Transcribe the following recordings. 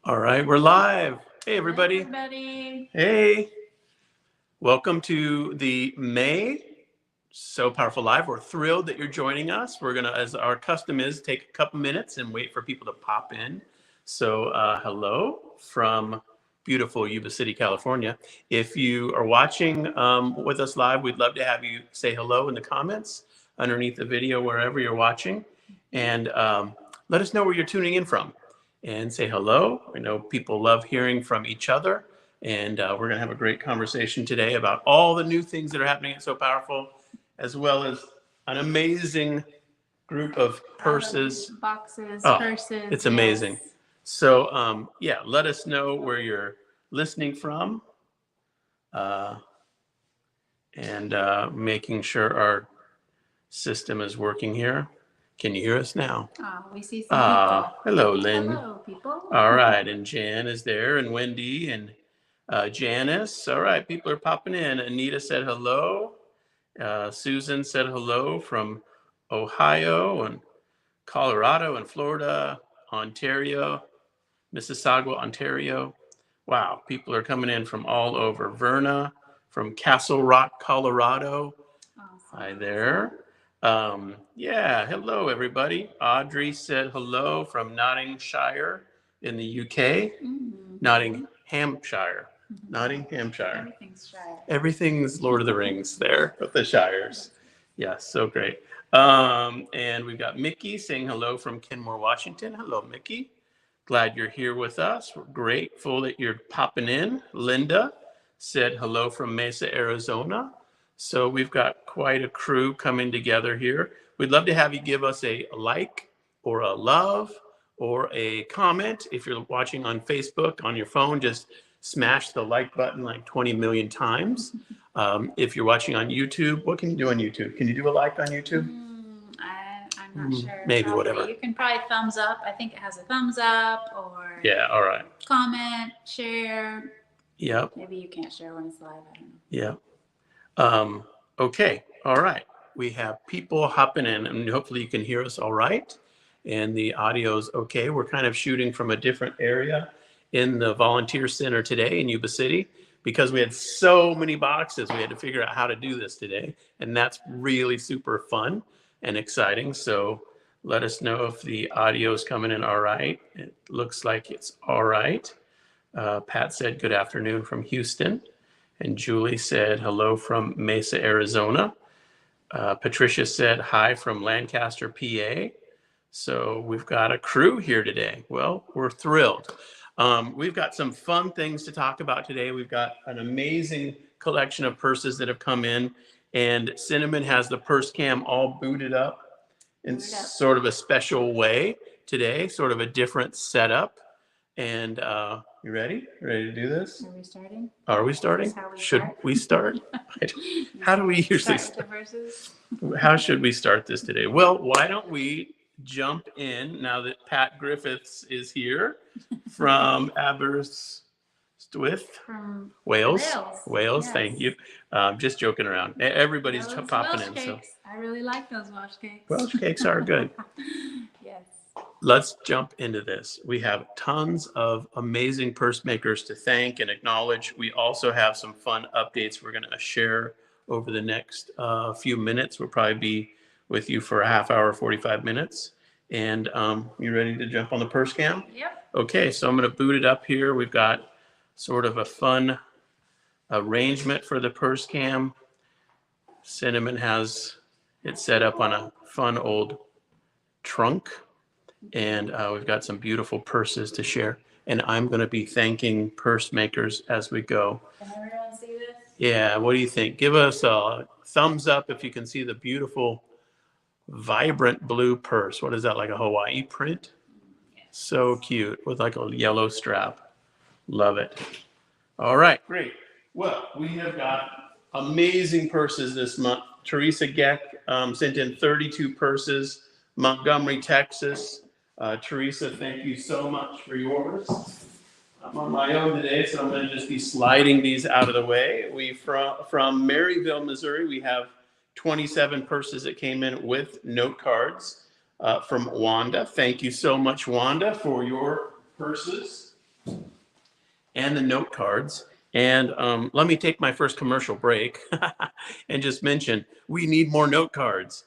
All right, we're live. Hey, Hello, everybody. everybody. Hey, welcome to the May So Powerful Live. We're thrilled that you're joining us. We're going to, as our custom is, take a couple minutes and wait for people to pop in. So, hello from beautiful Yuba City, California. If you are watching with us live, we'd love to have you say hello in the comments underneath the video, wherever you're watching. And let us know where you're tuning in from and say hello. I know people love hearing from each other. And we're going to have a great conversation today about all the new things that are happening at So Powerful, as well as an amazing group of purses. Boxes, Oh, purses. it's amazing. Yes. So, yeah, let us know where you're listening from and making sure our system is working here. Can you hear us now? We see some people. Hello, Lynn. Hello, people. All right, and Jan is there, and Wendy, and Janice. All right, people are popping in. Anita said hello. Susan said hello from Ohio and Colorado and Florida, Ontario, Mississauga, Ontario. Wow, people are coming in from all over. Verna from Castle Rock, Colorado. Awesome. Hi there. Yeah, hello everybody. Audrey said hello from Nottinghamshire in the UK. Nottinghamshire. Nottinghamshire. Everything's Shire. Everything's Lord of the Rings there with the Shires. Yeah, so great. And we've got Mickey saying hello from Kenmore, Washington. Hello, Mickey. Glad you're here with us. We're grateful that you're popping in. Linda said hello from Mesa, Arizona. So we've got quite a crew coming together here. We'd love to have you give us a like or a love or a comment. If you're watching on Facebook on your phone, just smash the like button like 20 million times. If you're watching on YouTube, what can you do on YouTube? Can you do a like on YouTube? I'm not sure. Maybe probably. whatever. You can probably thumbs up. I think it has a thumbs up or Yeah, all right. comment, share. Yep. Maybe you can't share when it's live. I don't know. Yeah. Okay. All right. We have people hopping in, and hopefully you can hear us all right. And the audio's okay. We're kind of shooting from a different area in the volunteer center today in Yuba City because we had so many boxes. We had to figure out how to do this today. And that's really super fun and exciting. So let us know if the audio is coming in all right. It looks like it's all right. Pat said good afternoon from Houston. And Julie said hello from Mesa, Arizona. Patricia said hi from Lancaster, PA. So we've got a crew here today. Well, we're thrilled. We've got some fun things to talk about today. We've got an amazing collection of purses that have come in, and Cinnamon has the purse cam all booted up in sort of a special way today, sort of a different setup. And you ready? Ready to do this? Are we starting? Are we starting? Should start? we start? How do we usually start? With the verses? How should we start this today? Well, why don't we jump in now that Pat Griffiths is here from Aberystwyth, From Wales. Wales, yes. Thank you. Just joking around. Everybody's Those popping Welsh in. cakes. So I really like those Welsh cakes. Welsh cakes are good. Yes. Let's jump into this. We have tons of amazing purse makers to thank and acknowledge. We also have some fun updates we're going to share over the next few minutes. We'll probably be with you for a half hour, 45 minutes. And you ready to jump on the purse cam? Yep. Okay, so I'm going to boot it up here. We've got sort of a fun arrangement for the purse cam. Cinnamon has it set up on a fun old trunk. And we've got some beautiful purses to share. And I'm going to be thanking purse makers as we go. Can everyone see this? Yeah, what do you think? Give us a thumbs up if you can see the beautiful, vibrant blue purse. What is that, like a Hawaii print? Yes. So cute with like a yellow strap. Love it. All right, great. Well, we have got amazing purses this month. Teresa Geck sent in 32 purses. Montgomery, Texas. Teresa, thank you so much for yours. I'm on my own today, so I'm going to just be sliding these out of the way. From Maryville, Missouri, we have 27 purses that came in with note cards from Wanda. Thank you so much, Wanda, for your purses. and the note cards. And let me take my first commercial break and just mention we need more note cards.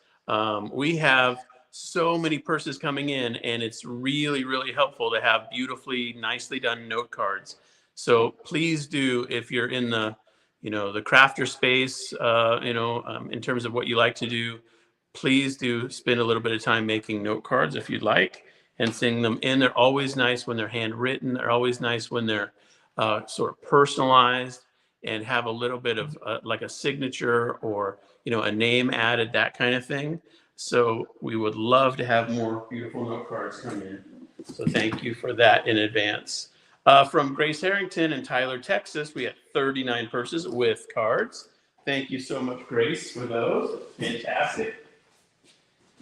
We have so many purses coming in, and it's really, really helpful to have beautifully, nicely done note cards. So please do, if you're in the, the crafter space, in terms of what you like to do, please do spend a little bit of time making note cards if you'd like and sending them in. They're always nice when they're handwritten. They're always nice when they're sort of personalized and have a little bit of like a signature or, a name added, that kind of thing. So we would love to have more beautiful note cards come in. So thank you for that in advance. From Grace Harrington in Tyler, Texas, we had 39 purses with cards. Thank you so much, Grace, for those. Fantastic.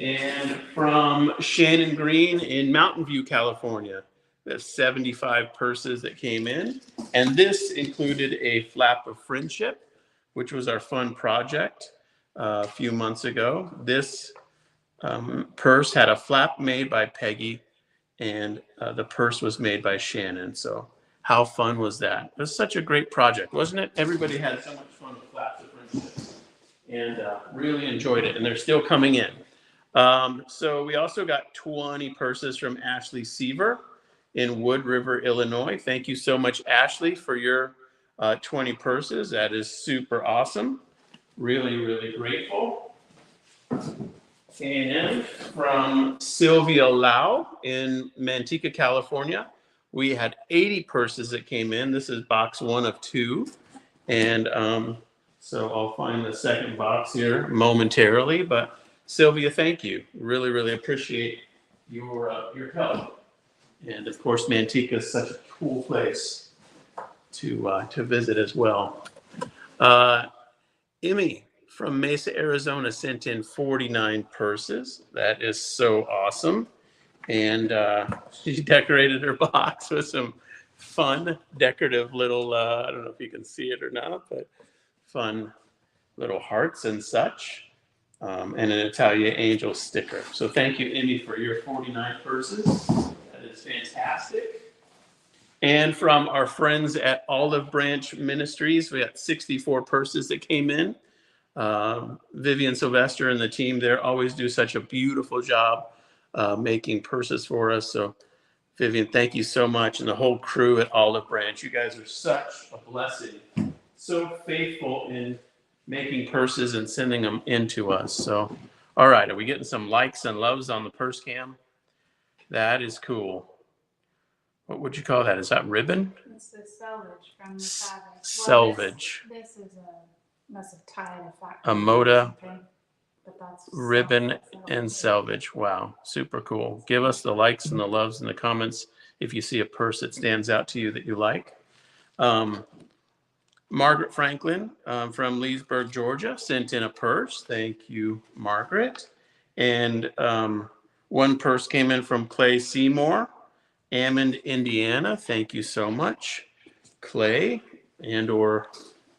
And from Shannon Green in Mountain View, California, there's 75 purses that came in. And this included a flap of friendship, which was our fun project a few months ago. This purse had a flap made by Peggy, and the purse was made by Shannon. So how fun was that? It was such a great project, wasn't it? Everybody had so much fun with flaps of friendship and really enjoyed it. And they're still coming in. So we also got 20 purses from Ashley Seaver in Wood River, Illinois. Thank you so much, Ashley, for your 20 purses. That is super awesome. Really, really grateful. And from Sylvia Lau in Manteca, California, we had 80 purses that came in. This is box 1 of 2. And so I'll find the second box here momentarily. But Sylvia, thank you. Really, really appreciate your help. And of course, Manteca is such a cool place to visit as well. Emmy from Mesa, Arizona sent in 49 purses. That is so awesome. And she decorated her box with some fun, decorative little, I don't know if you can see it or not, but fun little hearts and such. And an Italian Angel sticker. So thank you, Emmy, for your 49 purses. That is fantastic. And from our friends at Olive Branch Ministries, we got 64 purses that came in. Vivian Sylvester and the team there always do such a beautiful job making purses for us. So Vivian, thank you so much. And the whole crew at Olive Branch, you guys are such a blessing. So faithful in making purses and sending them in to us. So, all right, are we getting some likes and loves on the purse cam? That is cool. What would you call that? Is that ribbon? This is selvage from the fabric. Selvage. Well, this is must have tied a fact. A Moda but that's ribbon and selvage. Wow, super cool. Give us the likes and the loves in the comments if you see a purse that stands out to you that you like. Margaret Franklin from Leesburg, Georgia, sent in a purse. Thank you, Margaret. And one purse came in from Clay Seymour, Hammond, Indiana. Thank you so much, Clay and or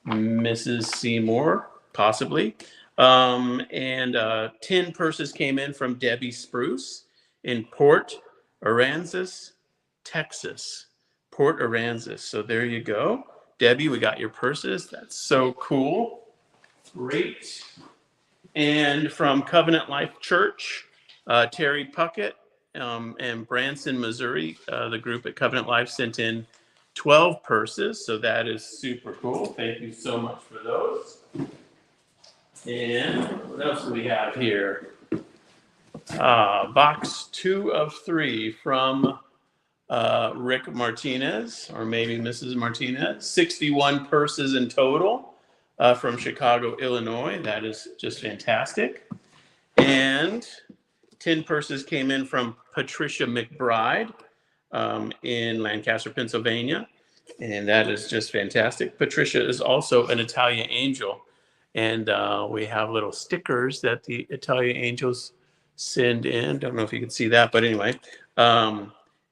Mrs. Seymour, possibly. And 10 purses came in from Debbie Spruce in Port Aransas, Texas. Port Aransas. So there you go. Debbie, we got your purses. That's so cool. Great. And from Covenant Life Church, Terry Puckett and Branson, Missouri, the group at Covenant Life sent in 12 purses. So that is super cool. Thank you so much for those. And what else do we have here? Box 2 of 3 from Rick Martinez, or maybe Mrs. Martinez. 61 purses in total from Chicago, Illinois. That is just fantastic. And 10 purses came in from Patricia McBride in Lancaster, Pennsylvania. And that is just fantastic. Patricia is also an Italian Angel. And we have little stickers that the Italian Angels send in. Don't know if you can see that, but anyway.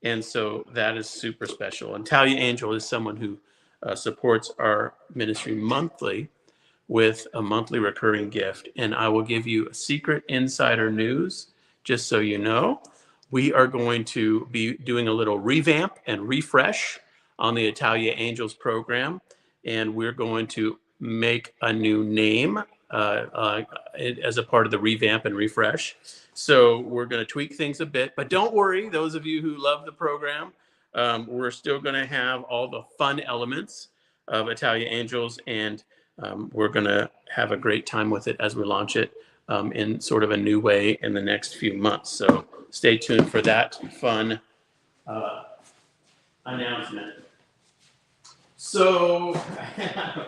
And so that is super special. Italian Angel is someone who supports our ministry monthly with a monthly recurring gift. And I will give you a secret insider news, just so you know. We are going to be doing a little revamp and refresh on the Italia Angels program, and we're going to make a new name as a part of the revamp and refresh. So we're going to tweak things a bit, but don't worry, those of you who love the program, we're still going to have all the fun elements of Italia Angels, and we're going to have a great time with it as we launch it in sort of a new way in the next few months. So stay tuned for that fun announcement. So I have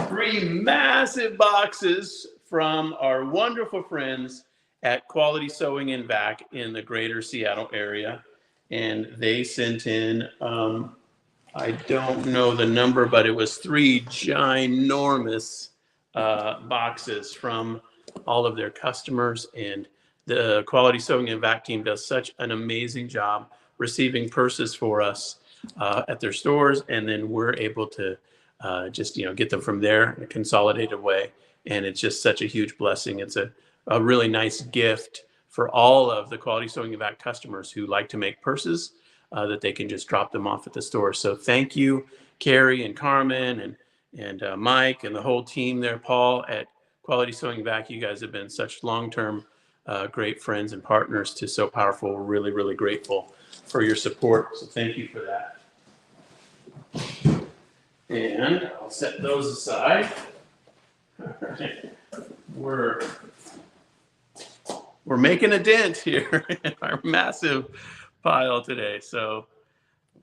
3 massive boxes from our wonderful friends at Quality Sewing and Vac in the greater Seattle area. And they sent in, I don't know the number, but it was 3 ginormous boxes from all of their customers. And the Quality Sewing and Vac team does such an amazing job receiving purses for us at their stores, and then we're able to just get them from there in a consolidated way, and it's just such a huge blessing. It's a really nice gift for all of the Quality Sewing and Vac customers who like to make purses that they can just drop them off at the store. So thank you, Carrie and Carmen and Mike and the whole team there, Paul at Quality Sewing and Vac. You guys have been such long-term great friends and partners to Sew Powerful. We're really, really grateful for your support. So thank you for that. And I'll set those aside. All right. We're making a dent here in our massive pile today. So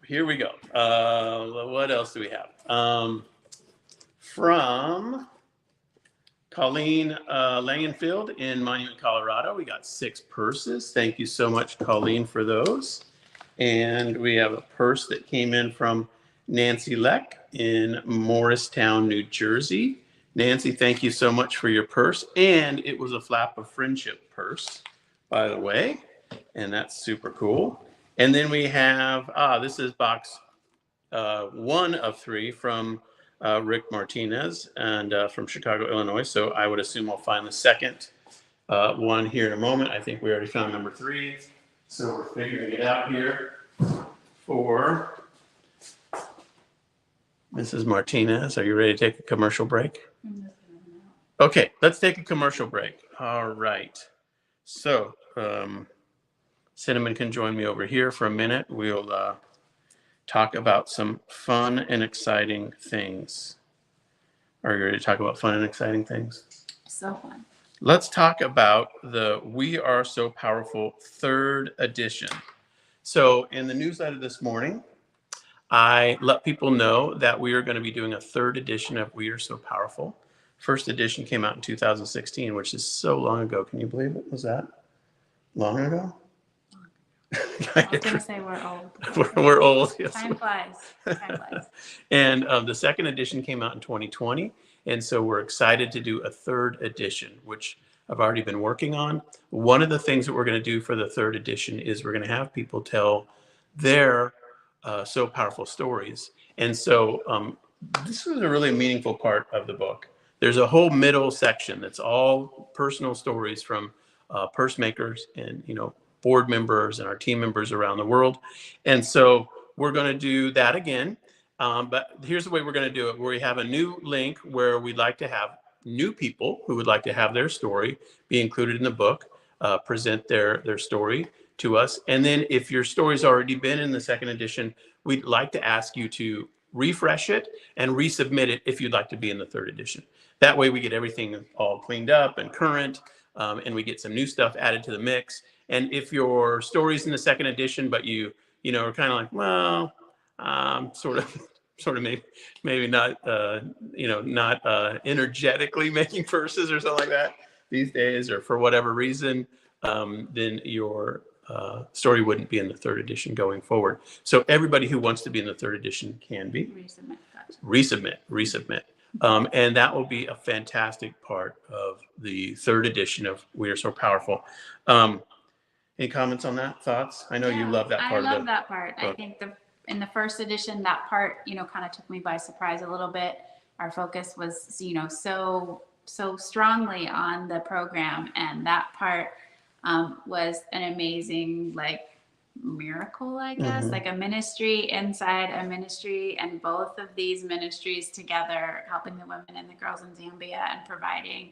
here we go. What else do we have? From Colleen Langenfield in Monument, Colorado, we got 6 purses. Thank you so much, Colleen, for those. And we have a purse that came in from Nancy Leck in Morristown, New Jersey. Nancy, thank you so much for your purse. And it was a Flap of Friendship purse, by the way. And that's super cool. And then we have, this is box 1 of 3 from Rick Martinez and from Chicago, Illinois. So I would assume I'll find the second one here in a moment. I think we already found number 3. So we're figuring it out here for Mrs. Martinez. Are you ready to take a commercial break? Okay, let's take a commercial break. All right. So Cinnamon can join me over here for a minute. We'll talk about some fun and exciting things. Are you ready to talk about fun and exciting things? So fun. Let's talk about the We Are Sew Powerful 3rd edition. So in the newsletter this morning, I let people know that we are going to be doing a 3rd edition of We Are Sew Powerful. 1st edition came out in 2016, which is so long ago. Can you believe it? Was that long ago? I was going to say we're old. We're old. Yes. Time flies. Time flies. And the 2nd edition came out in 2020. And so we're excited to do a 3rd edition, which I've already been working on. One of the things that we're going to do for the 3rd edition is we're going to have people tell their Sew Powerful stories. And so this is a really meaningful part of the book. There's a whole middle section that's all personal stories from purse makers and, board members and our team members around the world. And so we're going to do that again. But here's the way we're going to do it. We have a new link where we'd like to have new people who would like to have their story be included in the book, present their story to us. And then if your story's already been in the 2nd edition, we'd like to ask you to refresh it and resubmit it if you'd like to be in the 3rd edition. That way we get everything all cleaned up and current, and we get some new stuff added to the mix. And if your story's in the 2nd edition, but you are kind of like, well, sort of maybe not, not energetically making purses or something like that these days, or for whatever reason, then your story wouldn't be in the 3rd edition going forward. So everybody who wants to be in the 3rd edition can be. Resubmit. And that will be a fantastic part of the 3rd edition of We Are Sew Powerful. Any comments on that? Thoughts? I know you love that part. I love that part. I think in the 1st edition, that part, kind of took me by surprise a little bit. Our focus was, so strongly on the program, and that part was an amazing, miracle, I guess, like a ministry inside a ministry, and both of these ministries together helping the women and the girls in Zambia and providing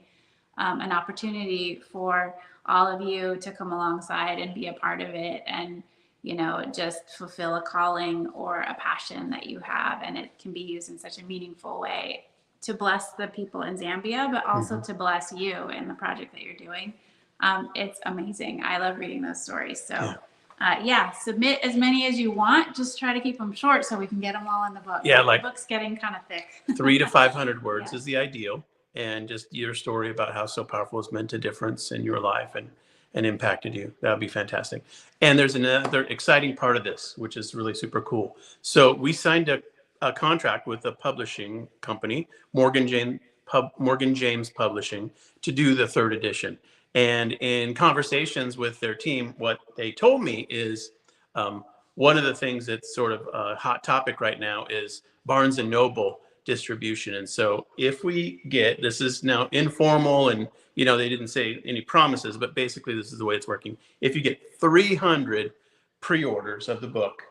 an opportunity for all of you to come alongside and be a part of it, and just fulfill a calling or a passion that you have, and it can be used in such a meaningful way to bless the people in Zambia, but also to bless you in the project that you're doing. It's amazing. I love reading those stories. So submit as many as you want. Just try to keep them short so we can get them all in the book. Yeah, the book's getting kind of thick. 300 to 500 words is the ideal. And just your story about how So Powerful has meant a difference in your life and impacted you. That would be fantastic. And there's another exciting part of this, which is really super cool. So we signed a contract with a publishing company, Morgan James Publishing, to do the 3rd edition. And in conversations with their team, what they told me is one of the things that's sort of a hot topic right now is Barnes & Noble distribution. And so if we get, this is now informal and, they didn't say any promises, but basically this is the way it's working. If you get 300 pre-orders of the book,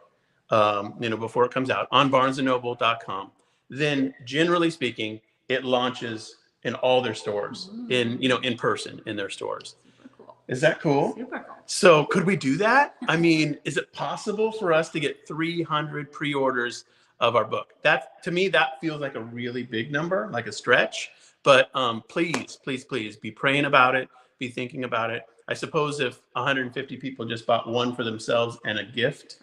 before it comes out on barnesandnoble.com, then generally speaking, it launches in all their stores in person in their stores. Super cool. Is that cool? Super cool. So could we do that? I mean, is it possible for us to get 300 pre-orders of our book? To me, that feels like a really big number, like a stretch, but please be praying about it, be thinking about it. I suppose if 150 people just bought one for themselves and a gift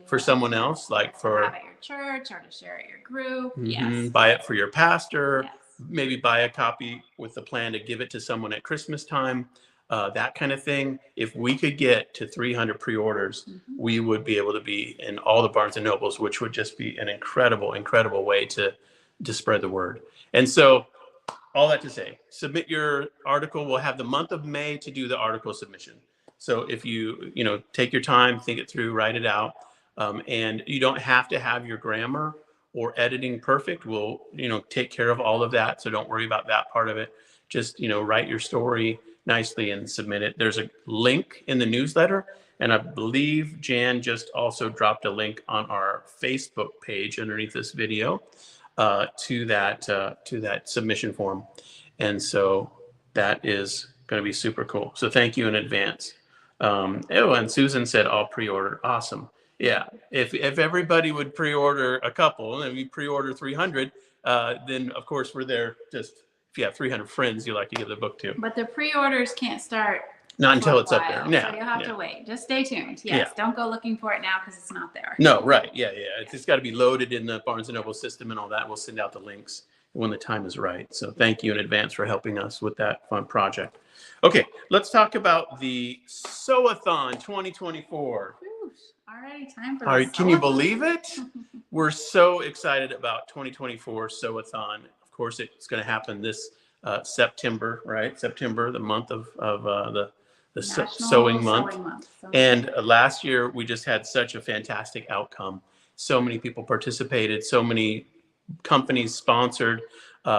for someone else, like to have at your church or to share at your group. Yes. Buy it for your pastor, yes. Maybe buy a copy with the plan to give it to someone at Christmas time, that kind of thing. If we could get to 300 pre-orders, we would be able to be in all the Barnes and Nobles, which would just be an incredible way to spread the word. And so all that to say, submit your article. We'll have the month of May to do the article submission. So if you take your time, think it through, write it out, and you don't have to have your grammar or editing perfect. We'll take care of all of that. So don't worry about that part of it. Just write your story nicely and submit it. There's a link in the newsletter, and I believe Jan just also dropped a link on our Facebook page underneath this video to that submission form. And so that is going to be super cool. So thank you in advance. And Susan said all pre-order. Awesome. Yeah. If everybody would pre-order a couple and we pre-order 300, then of course we're there. Just if you have 300 friends you like to give the book to. But the pre-orders can't start not until it's up there. Yeah. So you'll have to wait. Just stay tuned. Yes. Yeah. Don't go looking for it now because it's not there. No, right. Yeah. It's got to be loaded in the Barnes & Noble system and all that. We'll send out the links when the time is right. So thank you in advance for helping us with that fun project. Okay, let's talk about the Sew-a-thon 2024. Already time for All right, can you believe it? We're so excited about 2024 Sew-a-thon. Of course, it's going to happen this September, right? September, the month of the sewing month. And last year, we just had such a fantastic outcome. So many people participated, so many companies sponsored.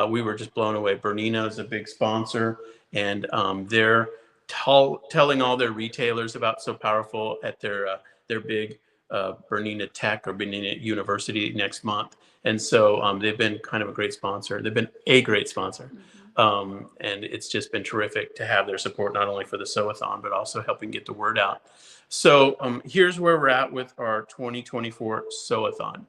We were just blown away. Bernina is a big sponsor, and they're telling all their retailers about So Powerful at their big Bernina Tech or Bernina University next month. And so they've been kind of a great sponsor. They've been a great sponsor. And it's just been terrific to have their support, not only for the Sew-a-thon, but also helping get the word out. So here's where we're at with our 2024 Sew-a-thon.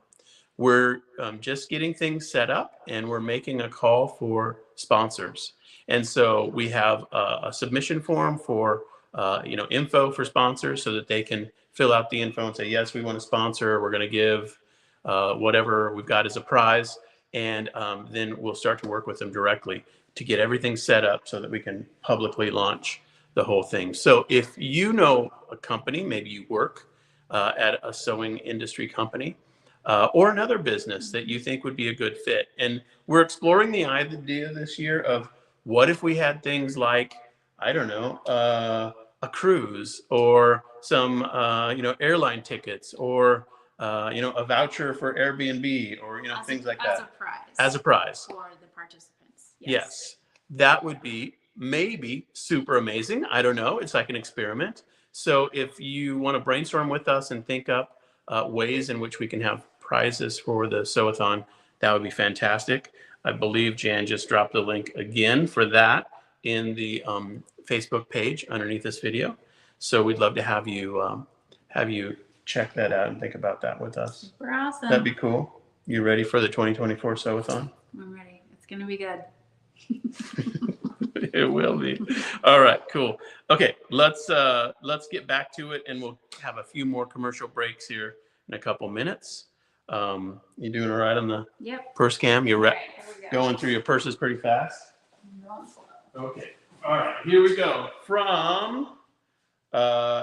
We're just getting things set up, and we're making a call for sponsors. And so we have a submission form for info for sponsors so that they can fill out the info and say, yes, we want to sponsor. We're going to give whatever we've got as a prize. And then we'll start to work with them directly to get everything set up so that we can publicly launch the whole thing. So if you know a company, maybe you work at a sewing industry company, or another business that you think would be a good fit. And we're exploring the idea this year of what if we had things like, I don't know, a cruise or some, airline tickets or, a voucher for Airbnb or, things like that. As a prize. For the participants. Yes. That would be maybe super amazing. I don't know. It's like an experiment So if you want to brainstorm with us and think up ways in which we can have prizes for the sew-a-thon, that would be fantastic. I believe Jan just dropped the link again for that in the Facebook page underneath this video. So we'd love to have you check that out and think about that with us. Super awesome. That'd be cool. You ready for the 2024 sew-a-thon? I'm ready. It's going to be good. It will be. All right, cool. Okay, let's get back to it, and we'll have a few more commercial breaks here in a couple minutes. You doing all right on the purse cam? You're going through your purses pretty fast? Okay. All right, here we go. From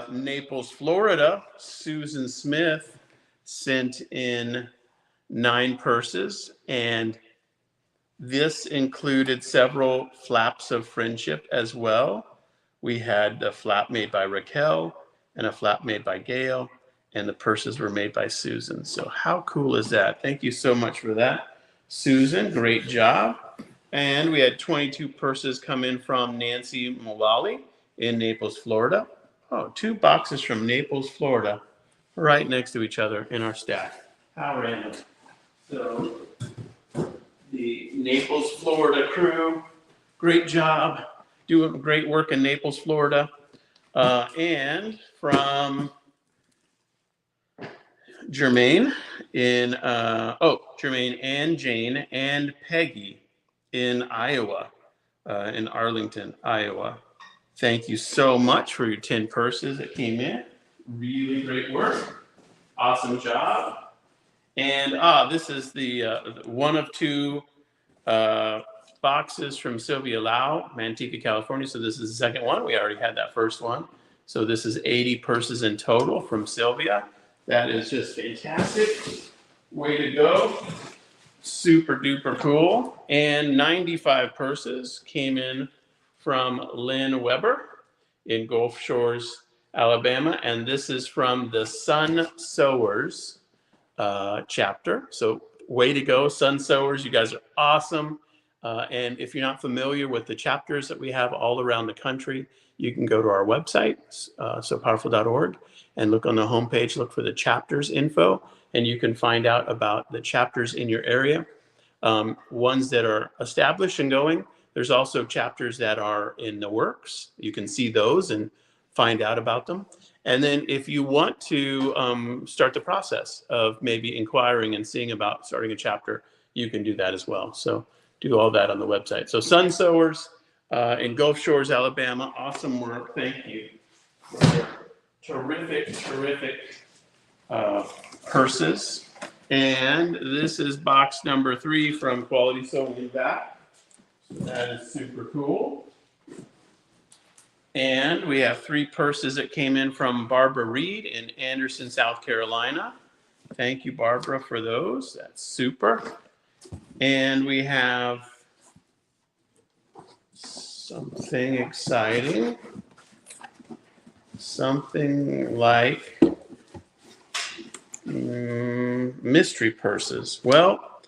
Naples, Florida, Susan Smith sent in 9 purses, and this included several flaps of friendship as well. We had a flap made by Raquel and a flap made by Gail, and the purses were made by Susan. So how cool is that? Thank you so much for that, Susan. Great job. And we had 22 purses come in from Nancy Mulally in Naples, Florida. Oh, 2 boxes from Naples, Florida, right next to each other in our stack. How random. So the Naples, Florida crew, great job, doing great work in Naples, Florida. And from Jermaine Jermaine and Jane and Peggy in Iowa, in Arlington, Iowa. Thank you so much for your 10 purses that came in. Really great work. Awesome job. And this is the one of 2 boxes from Sylvia Lau, Manteca, California. So this is the second one. We already had that first one. So this is 80 purses in total from Sylvia. That is just fantastic. Way to go. Super duper cool. And 95 purses came in from Lynn Weber in Gulf Shores, Alabama. And this is from the Sun Sewers chapter. So way to go, Sun Sewers. You guys are awesome. And if you're not familiar with the chapters that we have all around the country, you can go to our website, sopowerful.org, and look on the homepage, look for the chapters info, and you can find out about the chapters in your area. Ones that are established and going. There's also chapters that are in the works. You can see those and find out about them. And then if you want to start the process of maybe inquiring and seeing about starting a chapter, you can do that as well. So do all that on the website. So Sun Sewers in Gulf Shores, Alabama. Awesome work. Thank you. Terrific purses. And this is box number 3 from Quality Sewing and Back. So that is super cool. And we have 3 purses that came in from Barbara Reed in Anderson, South Carolina. Thank you, Barbara, for those. That's super. And we have something exciting. Something like mystery purses. Well,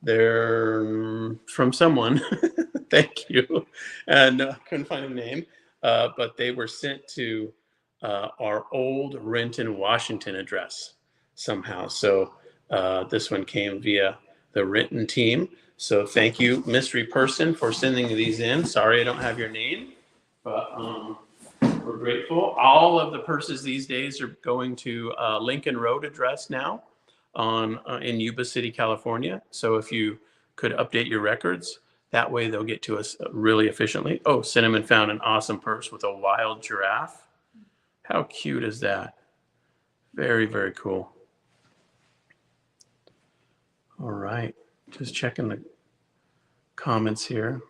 they're from someone. Thank you. And I couldn't find a name. But they were sent to our old Renton, Washington address somehow. So this one came via the Renton team. So thank you, mystery person, for sending these in. Sorry I don't have your name, but we're grateful. All of the purses these days are going to Lincoln Road address now in Yuba City, California. So if you could update your records, that way they'll get to us really efficiently. Oh, Cinnamon found an awesome purse with a wild giraffe. How cute is that? Very, very cool. All right, just checking the comments here.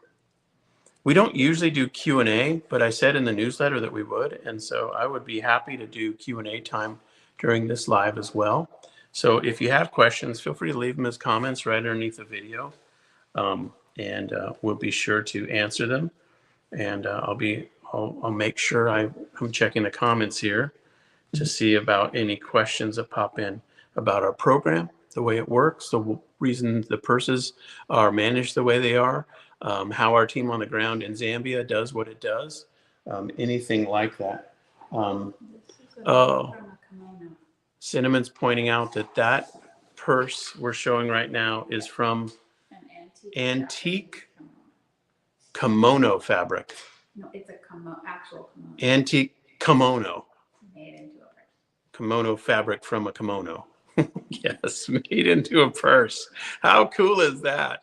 We don't usually do Q&A, but I said in the newsletter that we would, and so I would be happy to do Q&A time during this live as well. So if you have questions, feel free to leave them as comments right underneath the video. And we'll be sure to answer them. And I'll make sure I'm checking the comments here to see about any questions that pop in about our program, the way it works, the reason the purses are managed the way they are, how our team on the ground in Zambia does what it does, anything like that. Oh, Cinnamon's pointing out that purse we're showing right now is from An antique kimono fabric. No, it's a actual kimono Antique kimono. made into a purse. Kimono fabric from a kimono. Yes, made into a purse. How cool is that?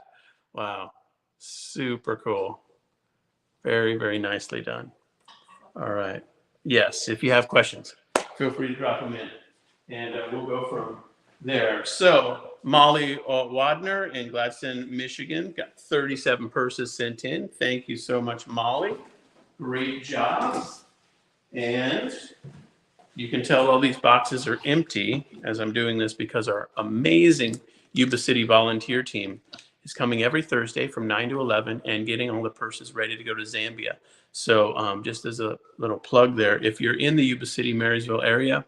Wow. Super cool. Very, very nicely done. All right. Yes, if you have questions, feel free to drop them in. And we'll go from there. So Molly Wadner in Gladstone, Michigan, got 37 purses sent in. Thank you so much, Molly. Great job. And you can tell all these boxes are empty as I'm doing this because our amazing Yuba City volunteer team is coming every Thursday from 9 to 11 and getting all the purses ready to go to Zambia. So just as a little plug there, if you're in the Yuba City, Marysville area,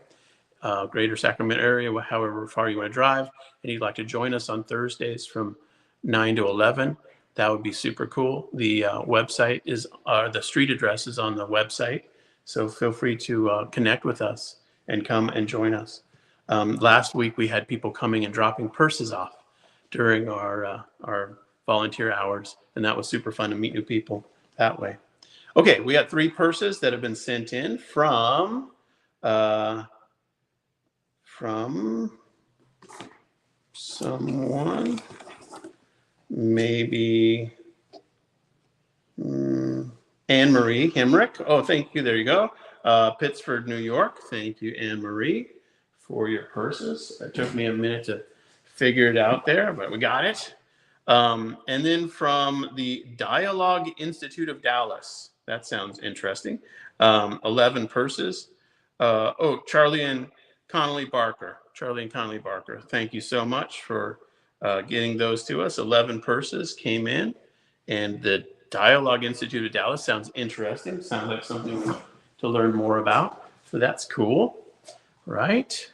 greater Sacramento area, however far you want to drive, and you'd like to join us on Thursdays from 9 to 11, that would be super cool. The website is, the street address is on the website. So feel free to connect with us and come and join us. Last week we had people coming and dropping purses off during our volunteer hours, and that was super fun to meet new people that way. Okay, we got 3 purses that have been sent in from someone, maybe Anne Marie Hemrick. Oh, thank you. There you go. Pittsford, New York. Thank you, Anne Marie, for your purses. It took me a minute to figure it out there, but we got it. And then from the Dialogue Institute of Dallas. That sounds interesting. 11 purses. Charlie and Connolly Barker. Thank you so much for getting those to us. 11 purses came in, and the Dialogue Institute of Dallas sounds interesting. Sounds like something to learn more about. So that's cool, right?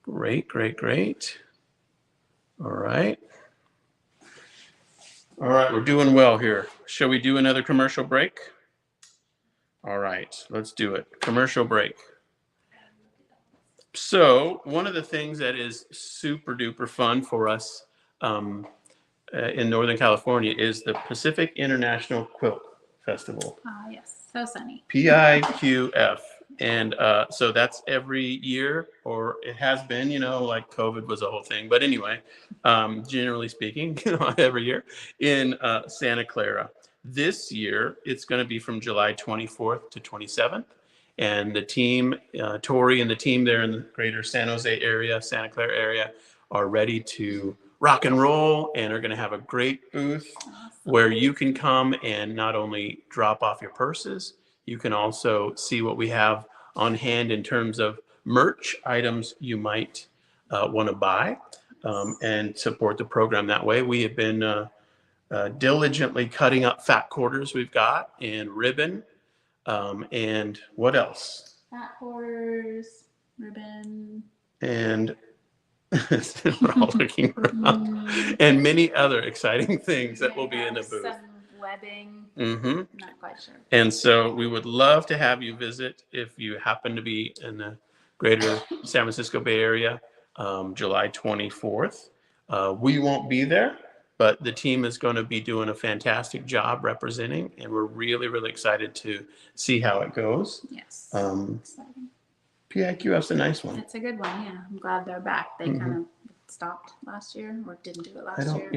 Great. All right, we're doing well here. Shall we do another commercial break? All right, let's do it. Commercial break. So one of the things that is super duper fun for us in Northern California is the Pacific International Quilt Festival. Yes, so sunny. PIQF. And so that's every year, or it has been, like COVID was a whole thing. But anyway, generally speaking, every year in Santa Clara. This year, it's going to be from July 24th to 27th. And the team, Tori and the team there in the greater San Jose area, Santa Clara area, are ready to rock and roll and are going to have a great booth where you can come and not only drop off your purses, you can also see what we have on hand in terms of merch items you might want to buy and support the program that way. We have been diligently cutting up fat quarters we've got and ribbon. And what else? Fat quarters, ribbon. And we're all looking around. And many other exciting things that will be in the booth. Some webbing. Mm-hmm. Not quite sure. And so we would love to have you visit if you happen to be in the greater San Francisco Bay Area, July 24th. We won't be there, but the team is going to be doing a fantastic job representing, and we're really, really excited to see how it goes. Yes. Exciting. PIQF's a nice one. It's a good one, yeah. I'm glad they're back. They kind of stopped last year or didn't do it last year.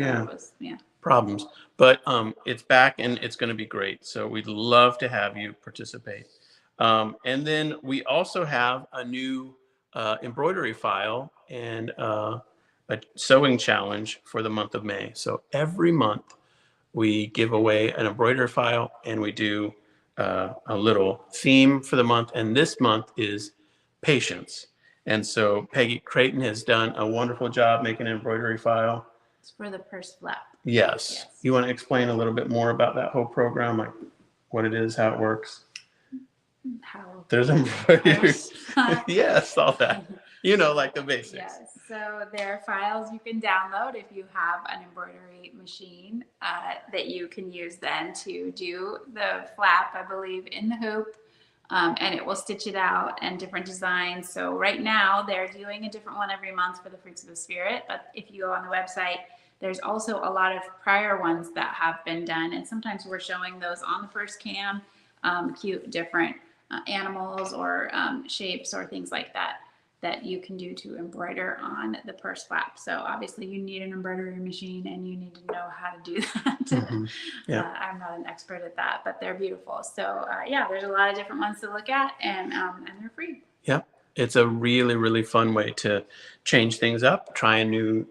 Yeah. Problems. But it's back and it's going to be great. So we'd love to have you participate. And then we also have a new embroidery file and a sewing challenge for the month of May. So every month we give away an embroidery file and we do a little theme for the month. And this month is patience. And so Peggy Creighton has done a wonderful job making an embroidery file. It's for the purse flap. Yes. You want to explain a little bit more about that whole program, like what it is, how it works? How? There's embroidery. Yes, all that. Like the basics. Yes. So there are files you can download if you have an embroidery machine that you can use then to do the flap, I believe, in the hoop. and it will stitch it out and different designs. So right now they're doing a different one every month for the Fruits of the Spirit. But if you go on the website, there's also a lot of prior ones that have been done. And sometimes we're showing those on the first cam, cute different animals or shapes or things like that that you can do to embroider on the purse flap. So obviously you need an embroidery machine and you need to know how to do that. Mm-hmm. Yeah. I'm not an expert at that, but they're beautiful. So yeah, there's a lot of different ones to look at, and they're free. Yeah. It's a really, really fun way to change things up, try a new,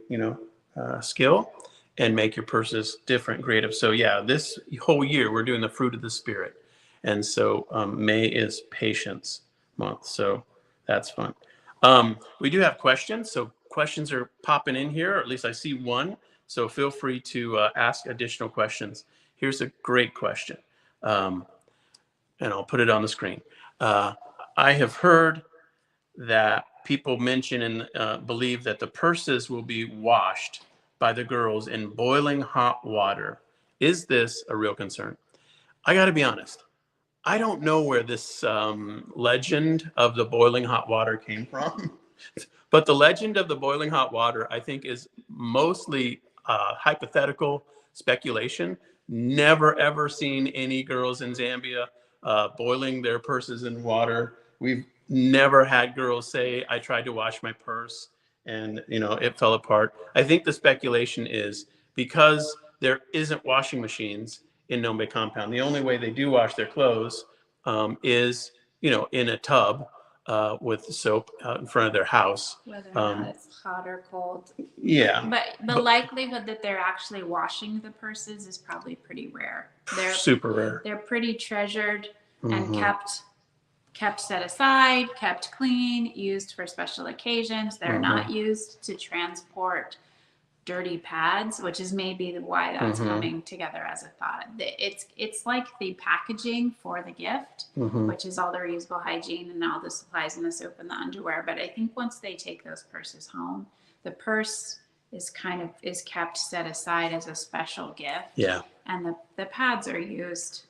skill, and make your purses different, creative. So yeah, this whole year we're doing the Fruit of the Spirit. And so May is Patience Month. So that's fun. We do have questions. So questions are popping in here, or at least I see one. So feel free to ask additional questions. Here's a great question. And I'll put it on the screen. I have heard that people mention and believe that the purses will be washed by the girls in boiling hot water. Is this a real concern? I got to be honest. I don't know where this legend of the boiling hot water came from, but the legend of the boiling hot water, I think, is mostly hypothetical speculation. Never, ever seen any girls in Zambia boiling their purses in water. We've never had girls say, I tried to wash my purse and, it fell apart. I think the speculation is because there isn't washing machines in Nombe compound. The only way they do wash their clothes is, in a tub with soap out in front of their house. Whether or not it's hot or cold. Yeah. But the likelihood that they're actually washing the purses is probably pretty rare. They're super rare. They're pretty treasured and kept set aside, kept clean, used for special occasions. They're not used to transport dirty pads, which is maybe why that's coming together as a thought. It's like the packaging for the gift, which is all the reusable hygiene and all the supplies and the soap and the underwear. But I think once they take those purses home, the purse is kept set aside as a special gift. Yeah. And the pads are used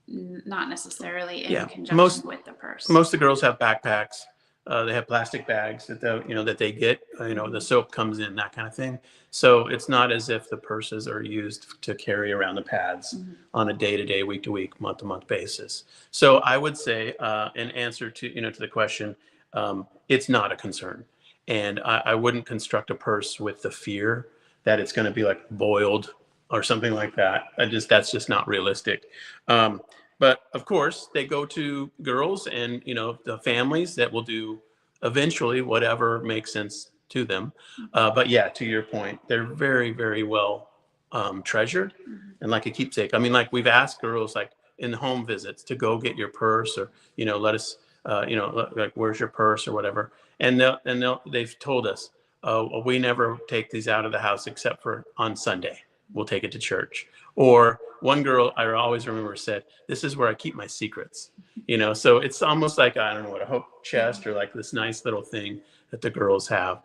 not necessarily in conjunction with the purse. Most of the girls have backpacks. They have plastic bags that they get. The soap comes in, that kind of thing. So it's not as if the purses are used to carry around the pads on a day-to-day, week-to-week, month-to-month basis. So I would say, in answer to to the question, it's not a concern, and I wouldn't construct a purse with the fear that it's going to be like boiled or something like that. That's just not realistic. But of course, they go to girls and, the families that will do eventually whatever makes sense to them. But yeah, to your point, they're very, very well treasured and like a keepsake. I mean, like we've asked girls like in home visits to go get your purse or, let us, like where's your purse or whatever. And they've told us, we never take these out of the house except for on Sunday. We'll take it to church. Or one girl I always remember said, this is where I keep my secrets, so it's almost like, I don't know, a hope chest or like this nice little thing that the girls have.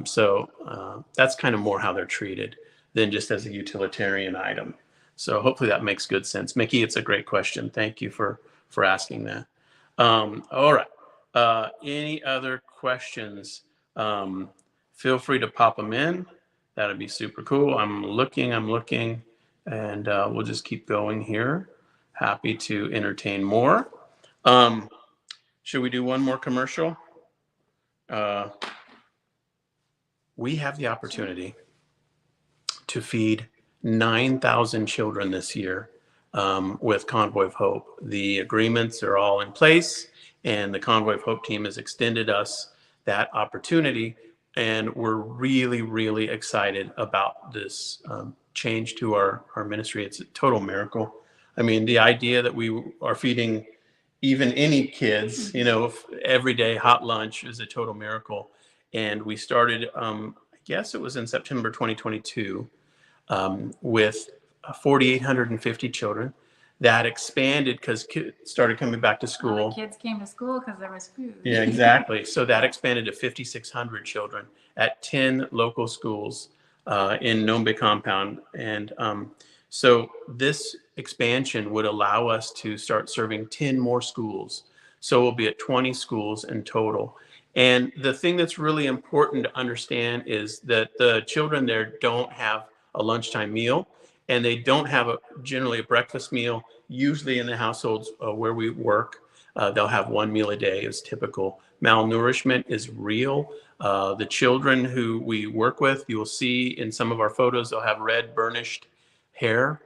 So that's kind of more how they're treated than just as a utilitarian item. So hopefully that makes good sense. Mickey, it's a great question. Thank you for asking that. All right. Any other questions? Feel free to pop them in. That'd be super cool. I'm looking, and we'll just keep going here. Happy to entertain more. Should we do one more commercial? We have the opportunity to feed 9,000 children this year with Convoy of Hope. The agreements are all in place, and the Convoy of Hope team has extended us that opportunity. And we're really, really excited about this change to our ministry. It's a total miracle. I mean, the idea that we are feeding even any kids, every day hot lunch is a total miracle. And we started, I guess it was in September 2022, with 4,850 children. That expanded because kids started coming back to school. Kids came to school because there was food. Yeah, exactly. So that expanded to 5,600 children at 10 local schools in Nombe compound. And So this expansion would allow us to start serving 10 more schools. So we'll be at 20 schools in total. And the thing that's really important to understand is that the children there don't have a lunchtime meal, and they don't have generally a breakfast meal. Usually in the households where we work, they'll have one meal a day is typical. Malnourishment is real. The children who we work with, you will see in some of our photos, they'll have red burnished hair,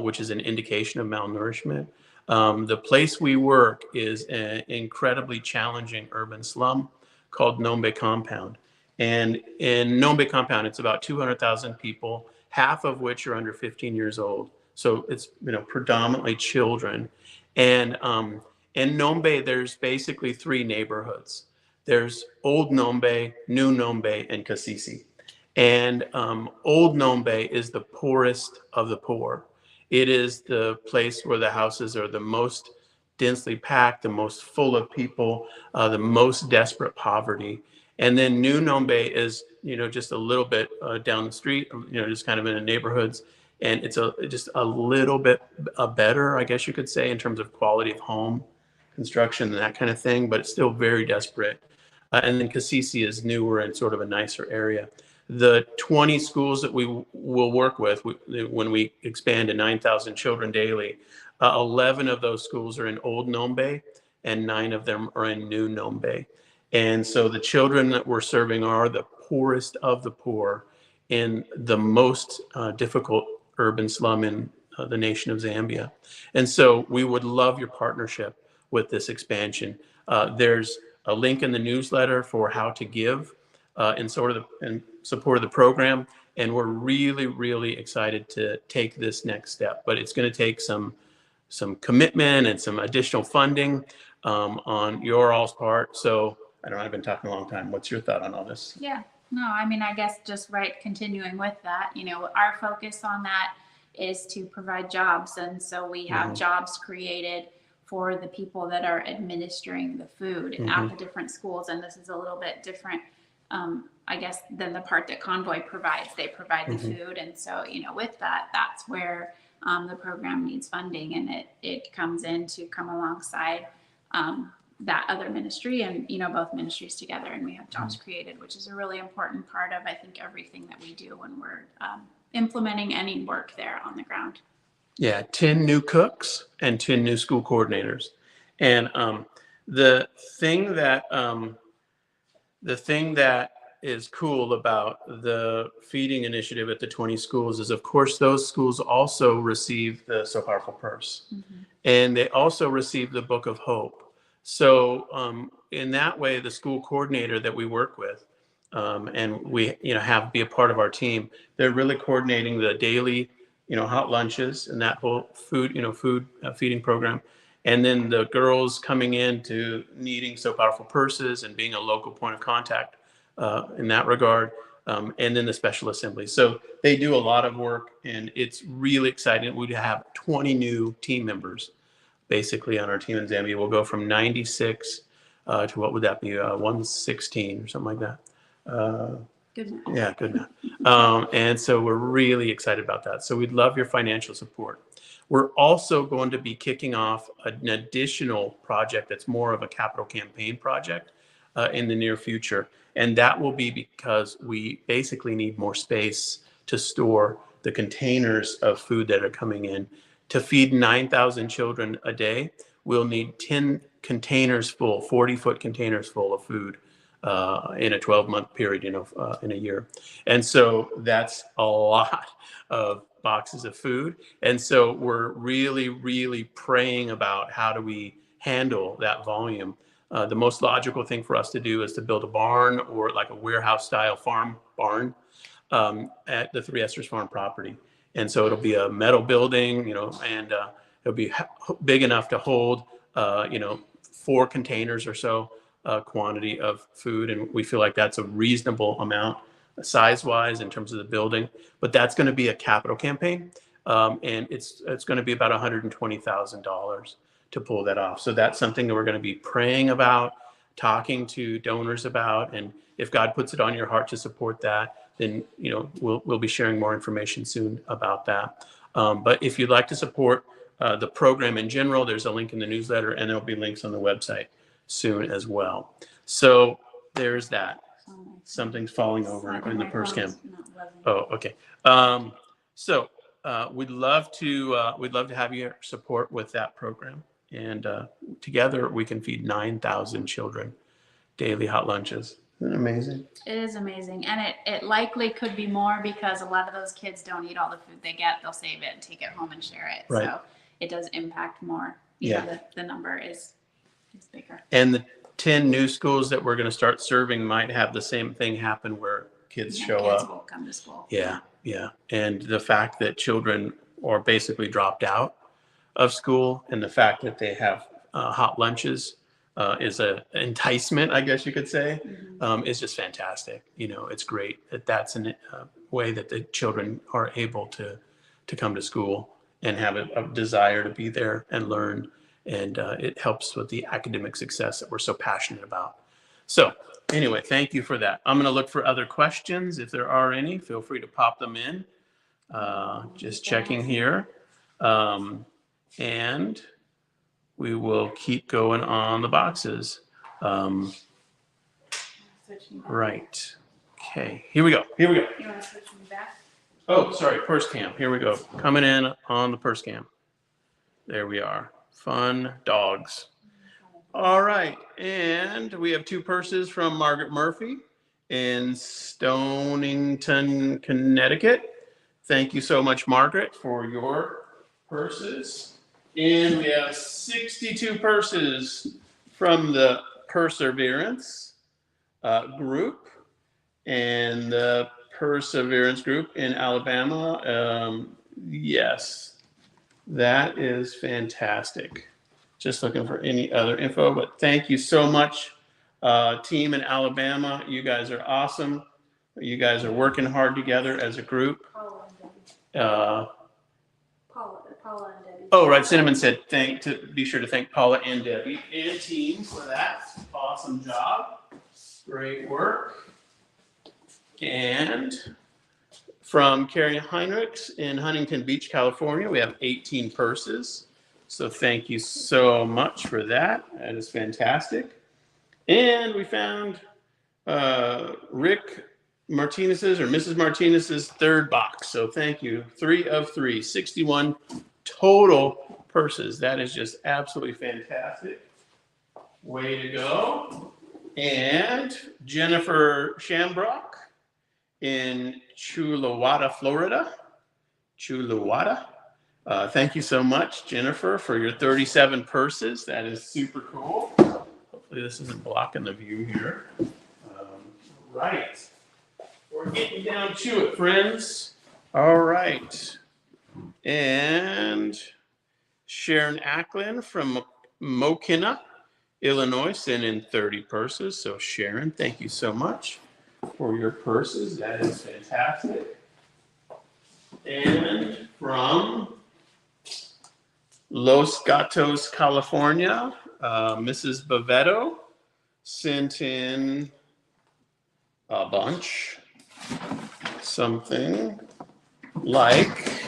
which is an indication of malnourishment. The place we work is an incredibly challenging urban slum called Nombe Compound. And in Nombe Compound, it's about 200,000 people, half of which are under 15 years old. So it's predominantly children. And in Nombe, there's basically three neighborhoods. There's Old Nombe, New Nombe, and Kasisi. And Old Nombe is the poorest of the poor. It is the place where the houses are the most densely packed, the most full of people, the most desperate poverty. And then New Nombe is, just a little bit down the street, just kind of in the neighborhoods. And it's just a little bit better, I guess you could say, in terms of quality of home construction and that kind of thing, but it's still very desperate. And then Kasisi is newer and sort of a nicer area. The 20 schools that we will work with when we expand to 9,000 children daily, 11 of those schools are in Old Nombe and 9 of them are in New Nombe. And so the children that we're serving are the poorest of the poor in the most difficult urban slum in the nation of Zambia. And so we would love your partnership with this expansion. There's a link in the newsletter for how to give in support of the program. And we're really, really excited to take this next step. But it's going to take some commitment and some additional funding on your all's part. So I don't know, I've been talking a long time. What's your thought on all this? Yeah, no, I mean, I guess just continuing with that, our focus on that is to provide jobs. And so we have jobs created for the people that are administering the food at the different schools. And this is a little bit different, I guess, than the part that Convoy provides. They provide the food. And so, with that, that's where the program needs funding, and it comes in to come alongside that other ministry and, both ministries together. And we have jobs created, which is a really important part of, I think, everything that we do when we're implementing any work there on the ground. Yeah, 10 new cooks and 10 new school coordinators. And the thing that is cool about the feeding initiative at the 20 schools is, of course, those schools also receive the So Powerful Purse. And they also receive the Book of Hope. So in that way, the school coordinator that we work with and we have be a part of our team, they're really coordinating the daily hot lunches and that whole food feeding program. And then the girls coming in to needing So Powerful Purses and being a local point of contact in that regard. And then the special assembly. So they do a lot of work, and it's really exciting. We have 20 new team members basically on our team in Zambia. We'll go from 96 to what would that be? 116 or something like that. Good math. Yeah, good math. And so we're really excited about that. So we'd love your financial support. We're also going to be kicking off an additional project that's more of a capital campaign project in the near future. And that will be because we basically need more space to store the containers of food that are coming in. To feed 9,000 children a day, we'll need 10 containers full, 40-foot containers full of food in a 12-month period, in a year. And so that's a lot of boxes of food. And so we're really, really praying about how do we handle that volume. The most logical thing for us to do is to build a barn or like a warehouse style farm barn at the Three Esters Farm property. And so it'll be a metal building, and it'll be big enough to hold, 4 containers or so quantity of food. And we feel like that's a reasonable amount size-wise in terms of the building. But that's going to be a capital campaign. And it's going to be about $120,000 to pull that off. So that's something that we're going to be praying about, talking to donors about. And if God puts it on your heart to support that, then we'll be sharing more information soon about that. But if you'd like to support the program in general, there's a link in the newsletter, and there'll be links on the website soon as well. So there's that. Something's falling over in the purse cam. Oh, okay. So we'd love to have your support with that program, and together we can feed 9,000 children daily hot lunches. Isn't that amazing? It is amazing, and it likely could be more because a lot of those kids don't eat all the food they get. They'll save it and take it home and share it. Right. So it does impact more. Yeah. The number is bigger. And the 10 new schools that we're going to start serving might have the same thing happen where kids show kids up. Will come to school. Yeah. And the fact that children are basically dropped out of school, and the fact that they have hot lunches is a enticement, I guess you could say, is just fantastic. It's great that that's a way that the children are able to come to school and have a desire to be there and learn. And it helps with the academic success that we're so passionate about. So anyway, thank you for that. I'm going to look for other questions. If there are any, feel free to pop them in. Just checking here. And we will keep going on the boxes. Right. Okay, here we go. You want to switch me back? Oh, sorry, purse cam. Here we go. Coming in on the purse cam. There we are. Fun dogs. All right, and we have 2 purses from Margaret Murphy in Stonington, Connecticut. Thank you so much, Margaret, for your purses. And we have 62 purses from the Perseverance group, and the Perseverance group in Alabama. Yes, that is fantastic. Just looking for any other info, but thank you so much, team in Alabama. You guys are awesome. You guys are working hard together as a group. Paula and Debbie. Oh, right. Cinnamon said be sure to thank Paula and Debbie and team for that awesome job. Great work. And from Carrie Heinrichs in Huntington Beach, California, we have 18 purses. So thank you so much for that. That is fantastic. And we found Rick Martinez's or Mrs. Martinez's 3rd box. So thank you. 3 of 3, 61 total purses. That is just absolutely fantastic. Way to go. And Jennifer Shambrock in Chulawada, Florida. Thank you so much, Jennifer, for your 37 purses. That is super cool. Hopefully this isn't blocking the view here. Right. We're getting down to it, friends. All right. And Sharon Acklin from Mokina, Illinois, sent in 30 purses. So Sharon, thank you so much for your purses. That is fantastic. And from Los Gatos, California, Mrs. Bavetto sent in a bunch, something like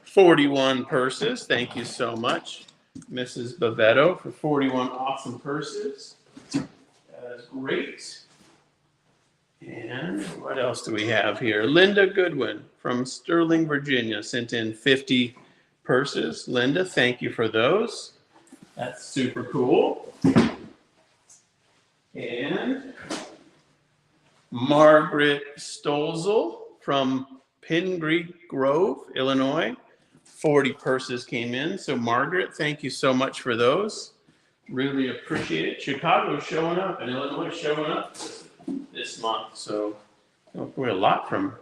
41 purses. Thank you so much, Mrs. Bavetto, for 41 awesome purses. That is great. And what else do we have here? Linda Goodwin from Sterling, Virginia, sent in 50 purses. Linda, thank you for those. That's super cool. And Margaret Stolzel from Pingree Grove, Illinois. 40 purses came in. So Margaret, thank you so much for those. Really appreciate it. Chicago's showing up and Illinois is showing up this month. So we're a lot from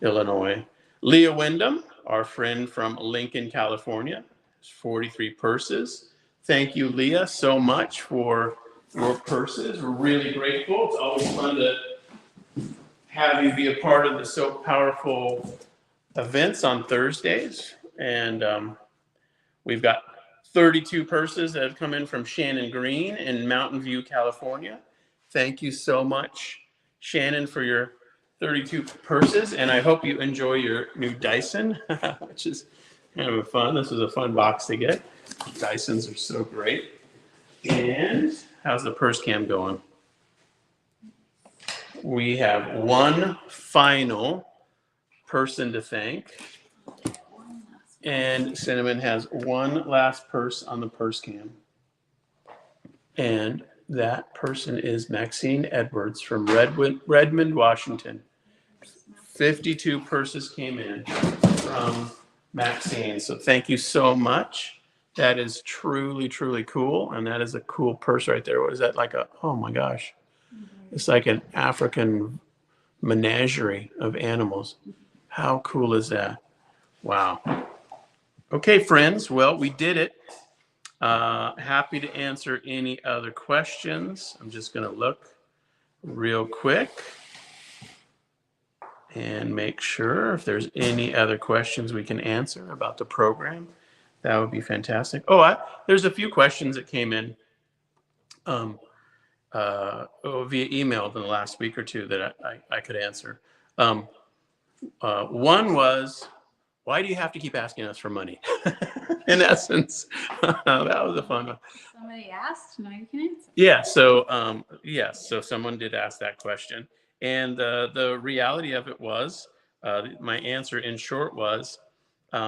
Illinois. Leah Wyndham, our friend from Lincoln, California, 43 purses. Thank you, Leah, so much for your purses. We're really grateful. It's always fun to have you be a part of the So Powerful events on Thursdays. And we've got 32 purses that have come in from Shannon Green in Mountain View, California. Thank you so much, Shannon, for your 32 purses. And I hope you enjoy your new Dyson, which is kind of fun. This is a fun box to get. Dysons are so great. And how's the purse cam going? We have one final person to thank. And Cinnamon has one last purse on the purse cam. And that person is Maxine Edwards from Redmond, Washington. 52 purses came in from Maxine. So thank you so much. That is truly, truly cool. And that is a cool purse right there. What is that? Like oh my gosh. It's like an African menagerie of animals. How cool is that? Wow. Okay, friends. Well, we did it. Happy to answer any other questions. I'm just going to look real quick and make sure if there's any other questions we can answer about the program. That would be fantastic. There's a few questions that came in via email in the last week or two that I could answer. One was, why do you have to keep asking us for money? In essence, that was a fun one. Somebody asked, now you can answer. Yeah, so yes, so someone did ask that question. And the reality of it was, my answer in short was,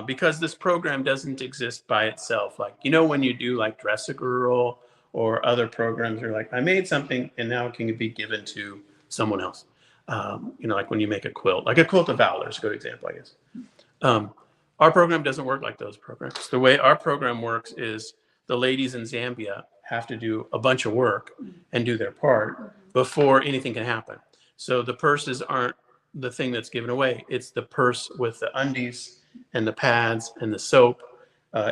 because this program doesn't exist by itself. Like, when you do like Dress a Girl or other programs, you're like, I made something and now it can be given to someone else. Like when you make a quilt, like a Quilt of Valor is a good example, I guess. Our program doesn't work like those programs. The way our program works is the ladies in Zambia have to do a bunch of work and do their part before anything can happen. So the purses aren't the thing that's given away. It's the purse with the undies and the pads and the soap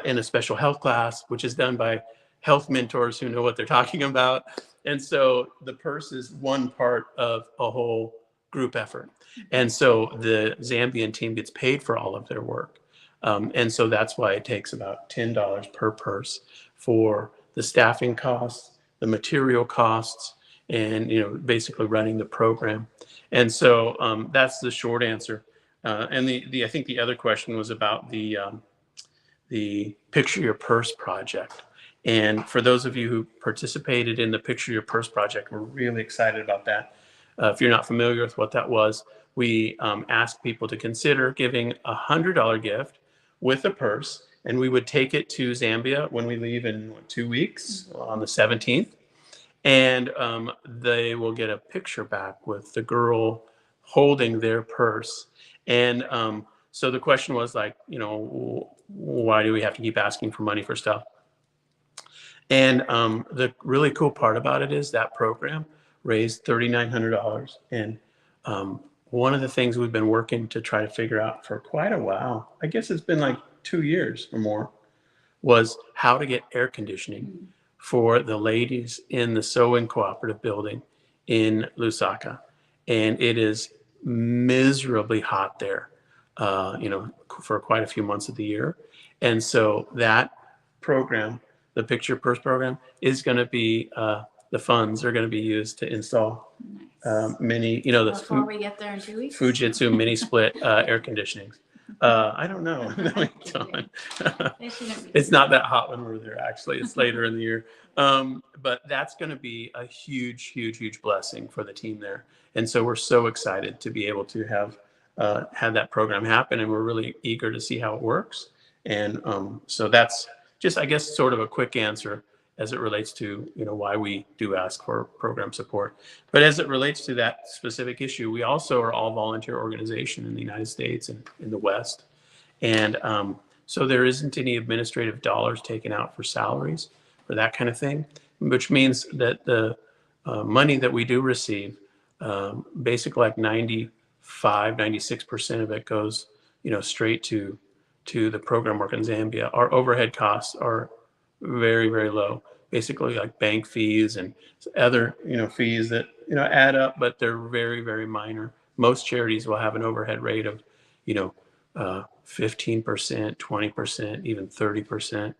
in a special health class, which is done by health mentors who know what they're talking about. And so the purse is one part of a whole group effort. And so the Zambian team gets paid for all of their work. And so that's why it takes about $10 per purse for the staffing costs, the material costs, and basically running the program. And so that's the short answer. And I think the other question was about the Picture Your Purse project. And for those of you who participated in the Picture Your Purse project, we're really excited about that. If you're not familiar with what that was, we asked people to consider giving a $100 gift with a purse, and we would take it to Zambia when we leave in 2 weeks on the 17th. And they will get a picture back with the girl holding their purse. And so the question was like, why do we have to keep asking for money for stuff? And the really cool part about it is that program raised $3,900. And one of the things we've been working to try to figure out for quite a while, I guess it's been like 2 years or more, was how to get air conditioning for the ladies in the sewing cooperative building in Lusaka. And it is miserably hot there, for quite a few months of the year. And so that program, the Picture Purse program, is going to be, the funds are going to be used to install many, Before we get there in 2 weeks? Fujitsu mini split air conditionings. I don't know. It's not that hot when we're there, actually. It's later in the year. But that's going to be a huge, huge, huge blessing for the team there. And so we're so excited to be able to have had that program happen. And we're really eager to see how it works. And so that's just, I guess, sort of a quick answer as it relates to, why we do ask for program support. But as it relates to that specific issue, we also are all volunteer organization in the United States and in the West. And so there isn't any administrative dollars taken out for salaries or that kind of thing, which means that the money that we do receive, basically like 96% of it goes, straight to the program work in Zambia. Our overhead costs are very, very low, basically like bank fees and other, fees that, add up, but they're very, very minor. Most charities will have an overhead rate of, 15%, 20%, even 30%.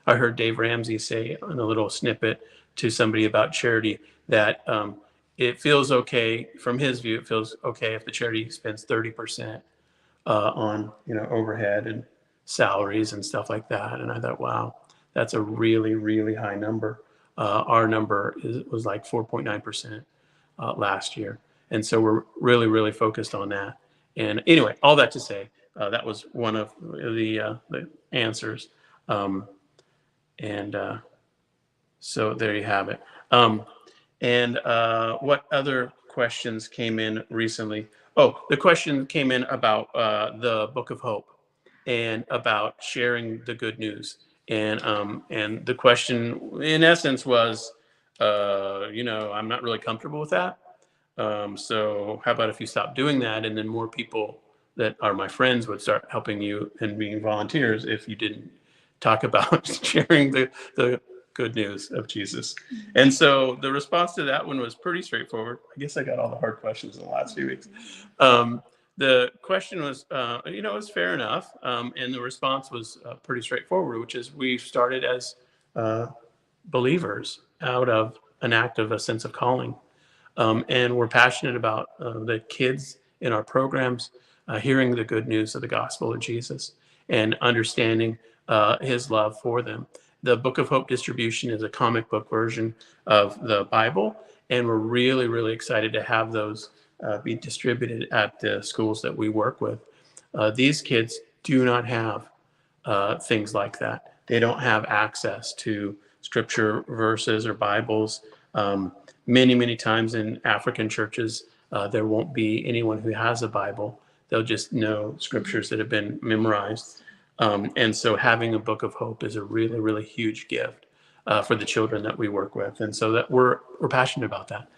I heard Dave Ramsey say in a little snippet to somebody about charity that it feels okay, from his view, it feels okay if the charity spends 30% on, overhead and salaries and stuff like that. And I thought, wow, that's a really, really high number. Our number was like 4.9% last year. And so we're really, really focused on that. And anyway, all that to say, that was one of the answers. And so there you have it. And what other questions came in recently? Oh, the question came in about the Book of Hope and about sharing the good news. And the question, in essence, was, I'm not really comfortable with that. So how about if you stop doing that, and then more people that are my friends would start helping you and being volunteers if you didn't talk about sharing the good news of Jesus. And so the response to that one was pretty straightforward. I guess I got all the hard questions in the last few weeks. The question was, it was fair enough. And the response was pretty straightforward, which is we started as believers out of an act of a sense of calling. And we're passionate about the kids in our programs hearing the good news of the gospel of Jesus and understanding his love for them. The Book of Hope distribution is a comic book version of the Bible, and we're really, really excited to have those be distributed at the schools that we work with. These kids do not have things like that. They don't have access to scripture verses or Bibles. Many, many times in African churches, there won't be anyone who has a Bible. They'll just know scriptures that have been memorized. And so having a Book of Hope is a really, really huge gift for the children that we work with. And so that we're passionate about that,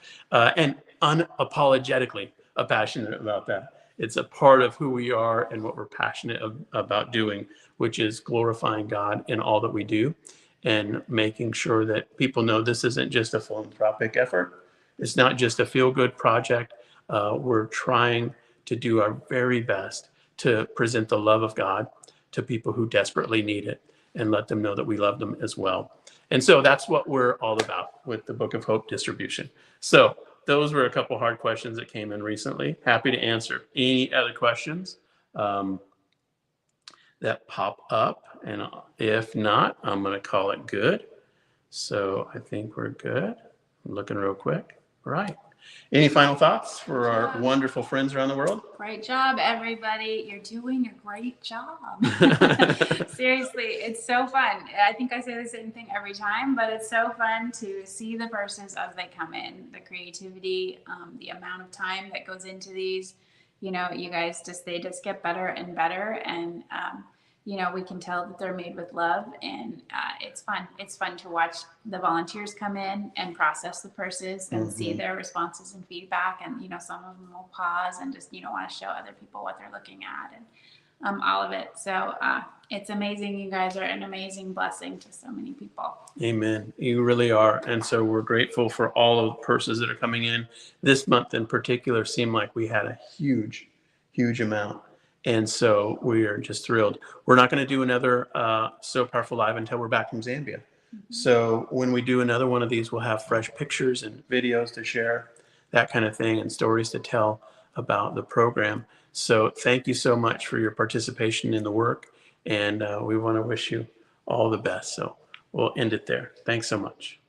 and unapologetically passionate about that. It's a part of who we are and what we're passionate about doing, which is glorifying God in all that we do and making sure that people know this isn't just a philanthropic effort. It's not just a feel-good project. We're trying to do our very best to present the love of God to people who desperately need it and let them know that we love them as well. And so that's what we're all about with the Book of Hope distribution. So those were a couple hard questions that came in recently. Happy to answer any other questions that pop up. And if not, I'm going to call it good. So I think we're good. I'm looking real quick. All right. Any final thoughts for our wonderful friends around the world? Great job, everybody. You're doing a great job. Seriously, it's so fun. I think I say the same thing every time, but it's so fun to see the verses as they come in, the creativity, the amount of time that goes into these. You guys they just get better and better. And, we can tell that they're made with love, and it's fun. It's fun to watch the volunteers come in and process the verses and see their responses and feedback. And, some of them will pause and just, want to show other people what they're looking at, and all of it. So it's amazing. You guys are an amazing blessing to so many people. Amen. You really are. And so we're grateful for all of the purses that are coming in. This month in particular seemed like we had a huge, huge amount. And so we are just thrilled. We're not going to do another So Powerful Live until we're back from Zambia. So when we do another one of these, we'll have fresh pictures and videos to share, that kind of thing, and stories to tell about the program. So thank you so much for your participation in the work. And we want to wish you all the best. So we'll end it there. Thanks so much.